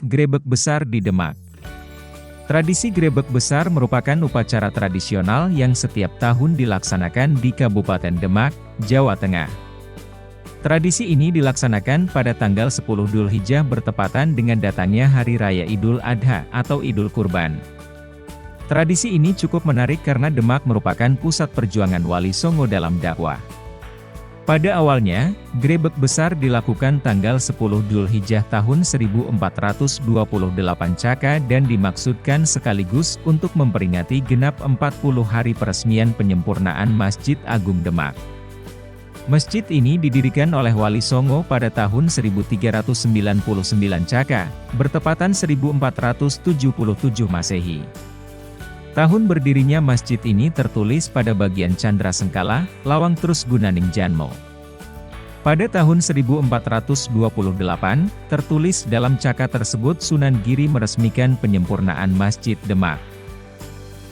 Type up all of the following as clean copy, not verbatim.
Grebek Besar di Demak. Tradisi Grebek Besar merupakan upacara tradisional yang setiap tahun dilaksanakan di Kabupaten Demak, Jawa Tengah. Tradisi ini dilaksanakan pada tanggal 10 Dzulhijjah bertepatan dengan datangnya Hari Raya Idul Adha atau Idul Kurban. Tradisi ini cukup menarik karena Demak merupakan pusat perjuangan Wali Songo dalam dakwah. Pada awalnya, Grebek Besar dilakukan tanggal 10 Dzulhijjah tahun 1428 Caka dan dimaksudkan sekaligus untuk memperingati genap 40 hari peresmian penyempurnaan Masjid Agung Demak. Masjid ini didirikan oleh Wali Songo pada tahun 1399 Caka, bertepatan 1477 Masehi. Tahun berdirinya masjid ini tertulis pada bagian Candra Sengkala, Lawang Trus Gunaning Janmo. Pada tahun 1428, tertulis dalam Caka tersebut Sunan Giri meresmikan penyempurnaan Masjid Demak.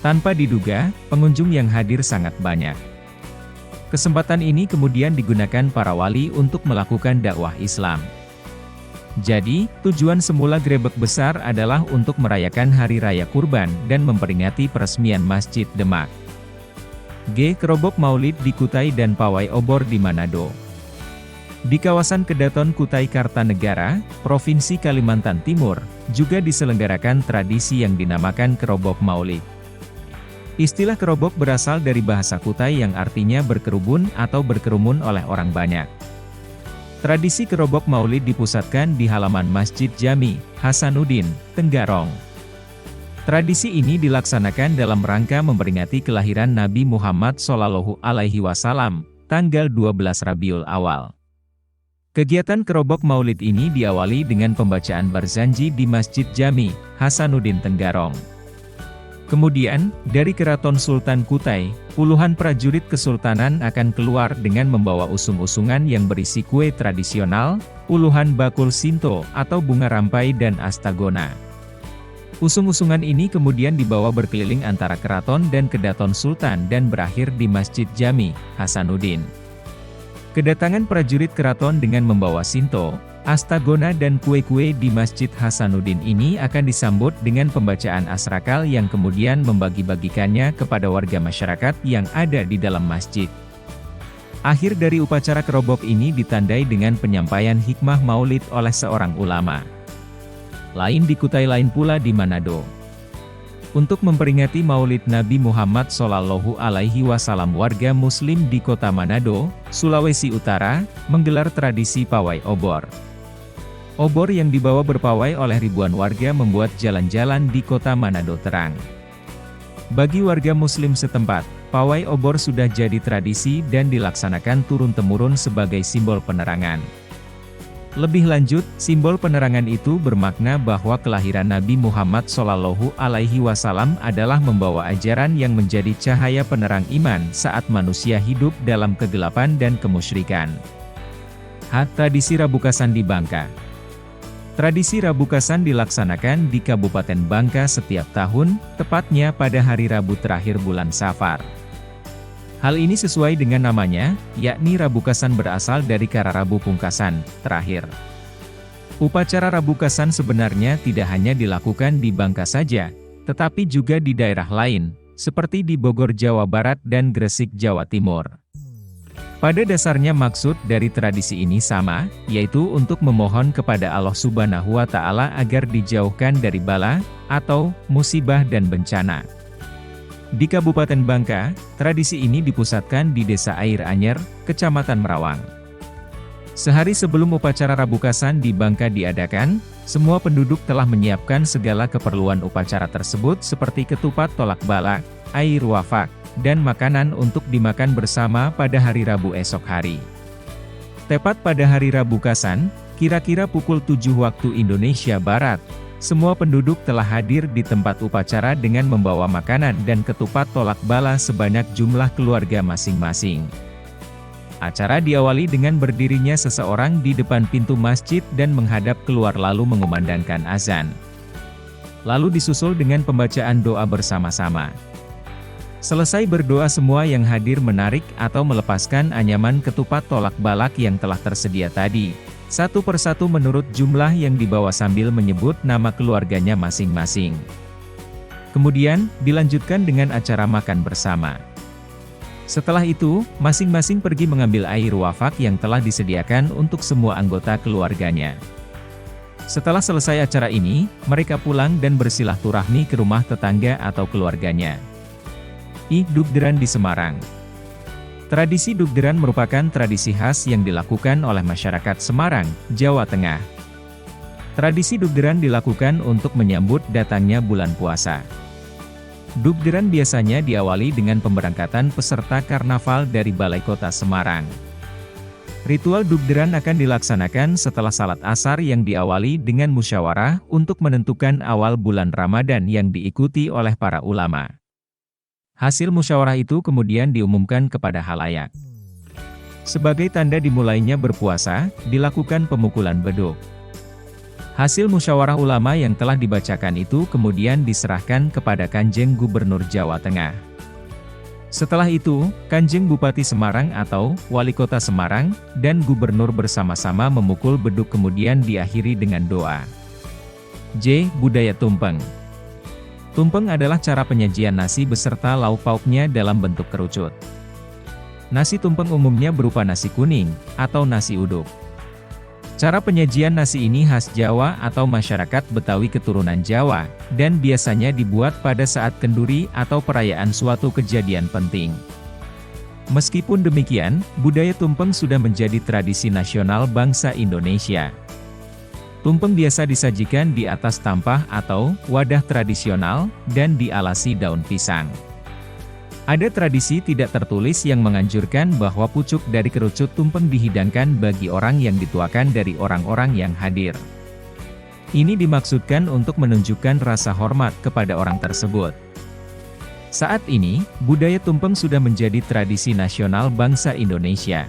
Tanpa diduga, pengunjung yang hadir sangat banyak. Kesempatan ini kemudian digunakan para wali untuk melakukan dakwah Islam. Jadi, tujuan semula Grebek Besar adalah untuk merayakan Hari Raya Kurban dan memperingati peresmian Masjid Demak. Kerobok Maulid di Kutai dan Pawai Obor di Manado. Di kawasan Kedaton Kutai Kartanegara, Provinsi Kalimantan Timur, juga diselenggarakan tradisi yang dinamakan Kerobok Maulid. Istilah kerobok berasal dari bahasa Kutai yang artinya berkerubun atau berkerumun oleh orang banyak. Tradisi Kerobok Maulid dipusatkan di halaman Masjid Jami, Hasanuddin, Tenggarong. Tradisi ini dilaksanakan dalam rangka memperingati kelahiran Nabi Muhammad SAW, tanggal 12 Rabiul Awal. Kegiatan Kerobok Maulid ini diawali dengan pembacaan Barzanji di Masjid Jami, Hasanuddin Tenggarong. Kemudian, dari Keraton Sultan Kutai, puluhan prajurit kesultanan akan keluar dengan membawa usung-usungan yang berisi kue tradisional, puluhan bakul sinto atau bunga rampai dan astagona. Usung-usungan ini kemudian dibawa berkeliling antara keraton dan kedaton sultan dan berakhir di Masjid Jami, Hasanuddin. Kedatangan prajurit keraton dengan membawa sinto, astagona dan kue-kue di Masjid Hasanuddin ini akan disambut dengan pembacaan asrakal yang kemudian membagi-bagikannya kepada warga masyarakat yang ada di dalam masjid. Akhir dari upacara kerobok ini ditandai dengan penyampaian hikmah maulid oleh seorang ulama. Lain di Kutai lain pula di Manado. Untuk memperingati Maulid Nabi Muhammad SAW, warga Muslim di Kota Manado, Sulawesi Utara, menggelar tradisi pawai obor. Obor yang dibawa berpawai oleh ribuan warga membuat jalan-jalan di Kota Manado terang. Bagi warga Muslim setempat, pawai obor sudah jadi tradisi dan dilaksanakan turun-temurun sebagai simbol penerangan. Lebih lanjut, simbol penerangan itu bermakna bahwa kelahiran Nabi Muhammad SAW adalah membawa ajaran yang menjadi cahaya penerang iman saat manusia hidup dalam kegelapan dan kemusyrikan. Tradisi Rabukasan di Bangka. Tradisi Rabukasan dilaksanakan di Kabupaten Bangka setiap tahun, tepatnya pada hari Rabu terakhir bulan Safar. Hal ini sesuai dengan namanya, yakni Rabukasan berasal dari kata Rabu pungkasan, terakhir. Upacara Rabukasan sebenarnya tidak hanya dilakukan di Bangka saja, tetapi juga di daerah lain, seperti di Bogor, Jawa Barat dan Gresik, Jawa Timur. Pada dasarnya maksud dari tradisi ini sama, yaitu untuk memohon kepada Allah Subhanahu wa Ta'ala agar dijauhkan dari bala, atau musibah dan bencana. Di Kabupaten Bangka, tradisi ini dipusatkan di Desa Air Anyer, Kecamatan Merawang. Sehari sebelum upacara Rabukasan di Bangka diadakan, semua penduduk telah menyiapkan segala keperluan upacara tersebut seperti ketupat tolak bala, air wafak, dan makanan untuk dimakan bersama pada hari Rabu esok hari. Tepat pada hari Rabukasan, kira-kira pukul 7 waktu Indonesia Barat, semua penduduk telah hadir di tempat upacara dengan membawa makanan dan ketupat tolak bala sebanyak jumlah keluarga masing-masing. Acara diawali dengan berdirinya seseorang di depan pintu masjid dan menghadap keluar lalu mengumandangkan azan. Lalu disusul dengan pembacaan doa bersama-sama. Selesai berdoa semua yang hadir menarik atau melepaskan anyaman ketupat tolak balak yang telah tersedia tadi. satu persatu menurut jumlah yang dibawa sambil menyebut nama keluarganya masing-masing. Kemudian, dilanjutkan dengan acara makan bersama. Setelah itu, masing-masing pergi mengambil air wafak yang telah disediakan untuk semua anggota keluarganya. Setelah selesai acara ini, mereka pulang dan bersilaturahmi ke rumah tetangga atau keluarganya. Dugderan di Semarang. Tradisi Dugderan merupakan tradisi khas yang dilakukan oleh masyarakat Semarang, Jawa Tengah. Tradisi Dugderan dilakukan untuk menyambut datangnya bulan puasa. Dugderan biasanya diawali dengan pemberangkatan peserta karnaval dari Balai Kota Semarang. Ritual Dugderan akan dilaksanakan setelah salat asar yang diawali dengan musyawarah untuk menentukan awal bulan Ramadan yang diikuti oleh para ulama. Hasil musyawarah itu kemudian diumumkan kepada khalayak. Sebagai tanda dimulainya berpuasa, dilakukan pemukulan beduk. Hasil musyawarah ulama yang telah dibacakan itu kemudian diserahkan kepada Kanjeng Gubernur Jawa Tengah. Setelah itu, Kanjeng Bupati Semarang atau Wali Kota Semarang dan Gubernur bersama-sama memukul beduk kemudian diakhiri dengan doa. Budaya tumpeng. Tumpeng adalah cara penyajian nasi beserta lauk pauknya dalam bentuk kerucut. Nasi tumpeng umumnya berupa nasi kuning atau nasi uduk. Cara penyajian nasi ini khas Jawa atau masyarakat Betawi keturunan Jawa, dan biasanya dibuat pada saat kenduri atau perayaan suatu kejadian penting. Meskipun demikian, budaya tumpeng sudah menjadi tradisi nasional bangsa Indonesia. Tumpeng biasa disajikan di atas tampah atau wadah tradisional, dan dialasi daun pisang. Ada tradisi tidak tertulis yang menganjurkan bahwa pucuk dari kerucut tumpeng dihidangkan bagi orang yang dituakan dari orang-orang yang hadir. Ini dimaksudkan untuk menunjukkan rasa hormat kepada orang tersebut. Saat ini, budaya tumpeng sudah menjadi tradisi nasional bangsa Indonesia.